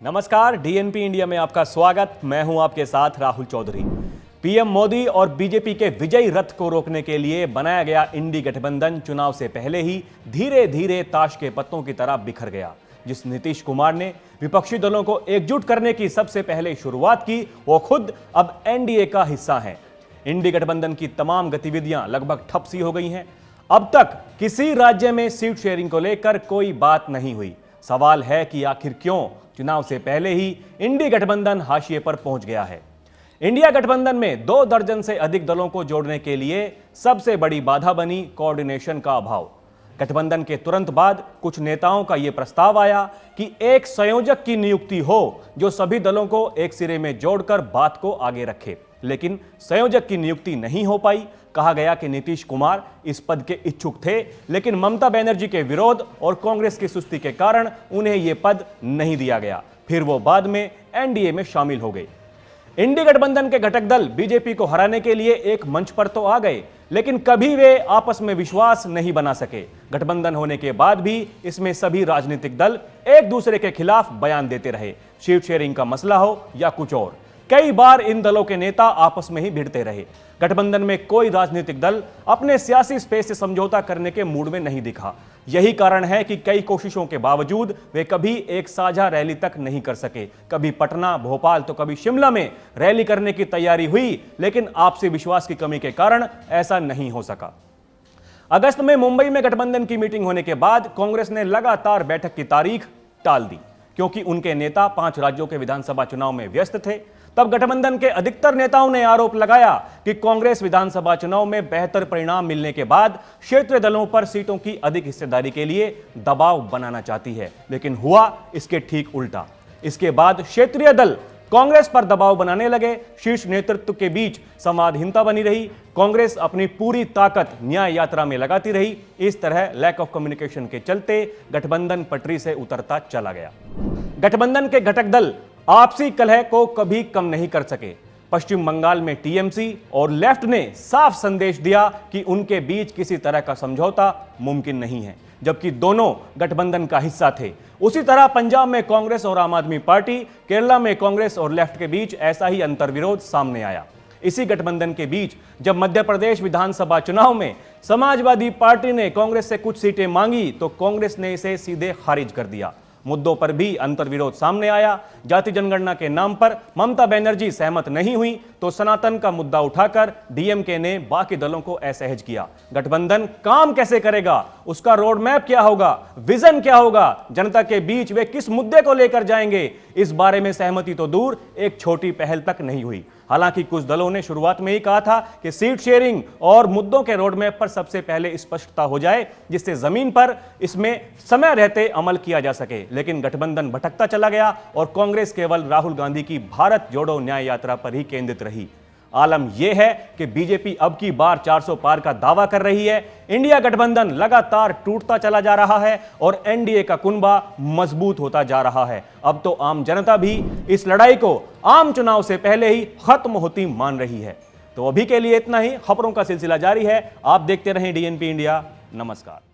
नमस्कार, DNP India में आपका स्वागत। मैं हूं आपके साथ राहुल चौधरी। पीएम मोदी और बीजेपी के विजयी रथ को रोकने के लिए बनाया गया इंडी गठबंधन चुनाव से पहले ही धीरे धीरे ताश के पत्तों की तरह बिखर गया। जिस नीतीश कुमार ने विपक्षी दलों को एकजुट करने की सबसे पहले शुरुआत की, वो खुद अब एनडीए का हिस्सा है। इंडी गठबंधन की तमाम गतिविधियां लगभग ठप सी हो गई हैं। अब तक किसी राज्य में सीट शेयरिंग को लेकर कोई बात नहीं हुई। सवाल है कि आखिर क्यों चुनाव से पहले ही इंडी गठबंधन हाशिए पर पहुंच गया है। इंडिया गठबंधन में 2 दर्जन से अधिक दलों को जोड़ने के लिए सबसे बड़ी बाधा बनी कोऑर्डिनेशन का अभाव। गठबंधन के तुरंत बाद कुछ नेताओं का यह प्रस्ताव आया कि एक संयोजक की नियुक्ति हो जो सभी दलों को एक सिरे में जोड़कर बात को आगे रखे, लेकिन संयोजक की नियुक्ति नहीं हो पाई। कहा गया कि नीतीश कुमार इस पद के इच्छुक थे, लेकिन ममता बनर्जी के विरोध और कांग्रेस की सुस्ती के कारण उन्हें यह पद नहीं दिया गया। फिर वो बाद में एनडीए में शामिल हो गए। इंडी गठबंधन के घटक दल बीजेपी को हराने के लिए एक मंच पर तो आ गए, लेकिन कभी वे आपस में विश्वास नहीं बना सके। गठबंधन होने के बाद भी इसमें सभी राजनीतिक दल एक दूसरे के खिलाफ बयान देते रहे, सीट शेयरिंग का मसला हो या कुछ और। कई बार इन दलों के नेता आपस में ही भिड़ते रहे। गठबंधन में कोई राजनीतिक दल अपने सियासी स्पेस से समझौता करने के मूड में नहीं दिखा। यही कारण है कि कई कोशिशों के बावजूद वे कभी एक साझा रैली तक नहीं कर सके। कभी पटना, भोपाल तो कभी शिमला में रैली करने की तैयारी हुई, लेकिन आपसी विश्वास की कमी के कारण ऐसा नहीं हो सका। अगस्त में मुंबई में गठबंधन की मीटिंग होने के बाद कांग्रेस ने लगातार बैठक की तारीख टाल दी, क्योंकि उनके नेता 5 राज्यों के विधानसभा चुनाव में व्यस्त थे। तब गठबंधन के अधिकतर नेताओं ने आरोप लगाया कि कांग्रेस विधानसभा चुनाव में बेहतर परिणाम मिलने के बाद क्षेत्रीय दलों पर सीटों की अधिक हिस्सेदारी के लिए दबाव बनाना चाहती है, लेकिन हुआ इसके ठीक उल्टा। इसके बाद क्षेत्रीय दल कांग्रेस पर दबाव बनाने लगे। शीर्ष नेतृत्व के बीच संवादहीनता बनी रही। कांग्रेस अपनी पूरी ताकत न्याय यात्रा में लगाती रही। इस तरह लैक ऑफ कम्युनिकेशन के चलते गठबंधन पटरी से उतरता चला गया। गठबंधन के घटक दल आपसी कलह को कभी कम नहीं कर सके। पश्चिम बंगाल में टीएमसी और लेफ्ट ने साफ संदेश दिया कि उनके बीच किसी तरह का समझौता मुमकिन नहीं है, जबकि दोनों गठबंधन का हिस्सा थे। उसी तरह पंजाब में कांग्रेस और आम आदमी पार्टी, केरला में कांग्रेस और लेफ्ट के बीच ऐसा ही अंतर्विरोध सामने आया। इसी गठबंधन के बीच जब मध्य प्रदेश विधानसभा चुनाव में समाजवादी पार्टी ने कांग्रेस से कुछ सीटें मांगी, तो कांग्रेस ने इसे सीधे खारिज कर दिया। मुद्दों पर भी अंतर्विरोध सामने आया। जाति जनगणना के नाम पर ममता बनर्जी सहमत नहीं हुई, तो सनातन का मुद्दा उठाकर डीएमके ने बाकी दलों को असहज किया। गठबंधन काम कैसे करेगा, उसका रोड मैप क्या होगा, विजन क्या होगा, जनता के बीच वे किस मुद्दे को लेकर जाएंगे, इस बारे में सहमति तो दूर, एक छोटी पहल तक नहीं हुई। हालांकि कुछ दलों ने शुरुआत में ही कहा था कि सीट शेयरिंग और मुद्दों के रोड मैप पर सबसे पहले स्पष्टता हो जाए, जिससे जमीन पर इसमें समय रहते अमल किया जा सके। लेकिन गठबंधन भटकता चला गया और कांग्रेस केवल राहुल गांधी की भारत जोड़ो न्याय यात्रा पर ही केंद्रित रही। आलम यह है कि बीजेपी अब की बार 400 पार का दावा कर रही है। इंडिया गठबंधन लगातार टूटता चला जा रहा है और एनडीए का कुनबा मजबूत होता जा रहा है। अब तो आम जनता भी इस लड़ाई को आम चुनाव से पहले ही खत्म होती मान रही है। तो अभी के लिए इतना ही। खबरों का सिलसिला जारी है। आप देखते रहें डीएनपी इंडिया। नमस्कार।